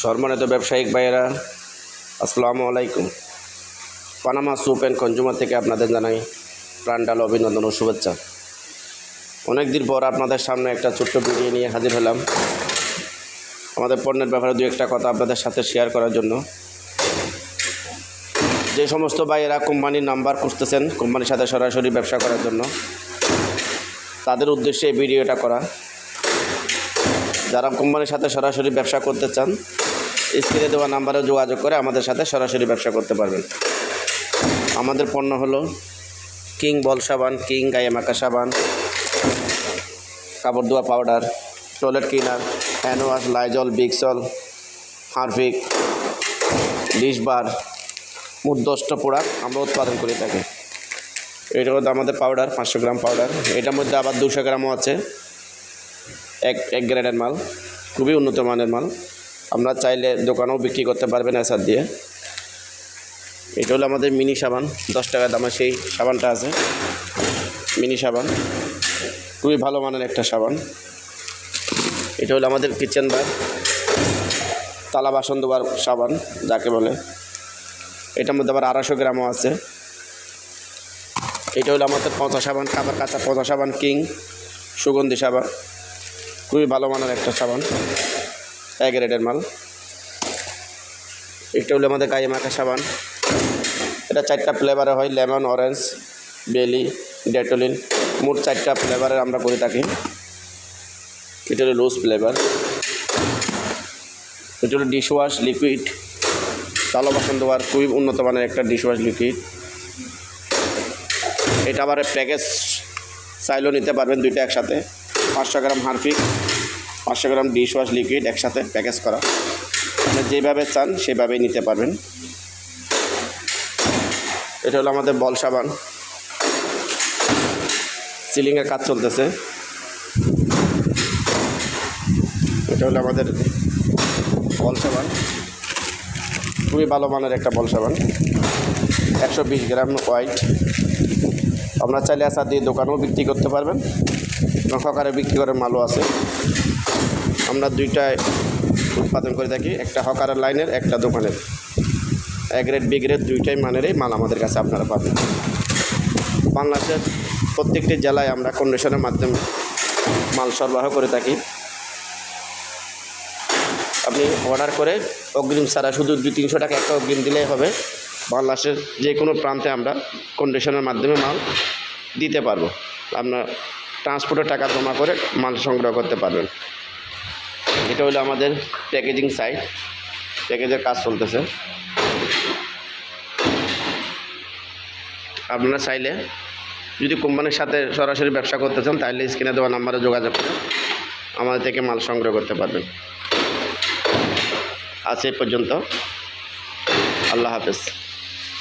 সম্মানিত ব্যবসায়িক ভাইয়েরা, আসসালামু আলাইকুম। পানামা সুপ অ্যান্ড কনজুমার থেকে আপনাদের জানাই প্রাণঢাল অভিনন্দন ও শুভেচ্ছা। অনেক দিন পর আপনাদের সামনে একটা ছোট্ট ভিডিও নিয়ে হাজির হলাম, আমাদের পণ্যের ব্যাপারে দু একটা কথা আপনাদের সাথে শেয়ার করার জন্য। যে সমস্ত ভাইয়েরা কোম্পানির নাম্বার খুঁজতেছেন কোম্পানির সাথে সরাসরি ব্যবসা করার জন্য, তাদের উদ্দেশ্যে এই ভিডিওটা করা। যারা কোম্পানির সাথে সরাসরি ব্যবসা করতে চান, স্ক্রিনে দেওয়া নাম্বারে যোগাযোগ করে আমাদের সাথে সরাসরি ব্যবসা করতে পারবেন। আমাদের পণ্য হলো কিং বল সাবান, কিং গায়ে মাখা সাবান, কাপড় ধোয়া powder, toilet cleaner, hand wash, Lizol, Vixol, Harpic, dish bar, মোট 10টা প্রোডাক্ট আমরা উৎপাদন করে থাকি। এটার মধ্যে আমাদের পাউডার 500 গ্রাম পাউডার, এটার মধ্যে আবার 200 গ্রামও আছে। এক গ্রেডের মাল, খুবই উন্নত মানের মাল। আমরা চাইলে দোকানেও বিক্রি করতে পারবেন এসার দিয়ে। এটা হলো আমাদের মিনি সাবান, 10 টাকা দামে সেই সাবানটা আছে। মিনি সাবান খুবই ভালো মানের একটা সাবান। এটা হলো আমাদের কিচেন বার, তালা বাসন ধোয়ার সাবান যাকে বলে। এটার মধ্যে আবার 250 গ্রামও আছে। এটা হলো আমাদের পচা সাবান, খাবার কাঁচা পচা সাবান, কিং সুগন্ধি সাবান, খুবই ভালো মানের একটা সাবান, এক গ্রেডের মাল। এটা হলো আমাদের গায়ে মাখা সাবান, এটা 4টা ফ্লেভারে হয়, লেমন, অরেঞ্জ, বেলি, ডেটোলিন, মোট 4টা ফ্লেভারের আমরা করে থাকি। এটা হলো রোজ ফ্লেভার। এটা হলো ডিশ ওয়াশ লিকুইড, তালা বাসন ধোয়ার খুবই উন্নত মানের একটা ডিশ ওয়াশ লিকুইড। এটা আবার প্যাকেজ চাইলেও নিতে পারবেন, দুইটা একসাথে। 500 গ্রাম হারপিক, 500 গ্রাম ডিশ ওয়াশ লিকুইড একসাথে প্যাকেজ করা। আপনি যেভাবে চান সেভাবেই নিতে পারবেন। এটা হলো আমাদের বল সাবান, সিলিংয়ের কাজ চলতেছে। এটা হলো আমাদের বল সাবান, খুবই ভালো মানের একটা বল সাবান, 120 গ্রাম হোয়াইট। আমরা চাইলে আসার দিয়ে দোকানেও বিক্রি করতে পারবেন, হকারে বিক্রি করার মালও আছে। আমরা দুইটায় উৎপাদন করে থাকি, একটা হকারের লাইনের, একটা দোকানের। এ গ্রেড বি গ্রেড দুইটাই মানেরই মাল আমাদের কাছে আপনারা পাবেন। বাংলাদেশের প্রত্যেকটি জেলায় আমরা কন্ডিশনের মাধ্যমে মাল সরবরাহ করে থাকি। আপনি অর্ডার করে অগ্রিম ছাড়া শুধু 200-300 টাকা একটা অগ্রিম দিলেই হবে। বাংলাদেশের যে কোনো প্রান্তে আমরা কন্ডিশনের মাধ্যমে মাল দিতে পারবো। আপনার ট্রান্সপোর্টের টাকা জমা করে মাল সংগ্রহ করতে পারবেন। এটা হলো আমাদের প্যাকেজিং সাইট, প্যাকেজের কাজ চলতেছে। আপনারা চাইলে যদি কোম্পানির সাথে সরাসরি ব্যবসা করতে চান, তাহলে স্ক্রিনে দেওয়া নাম্বারে যোগাযোগ করে আমাদের থেকে মাল সংগ্রহ করতে পারবেন। আজ এই পর্যন্ত, আল্লাহ হাফেজ।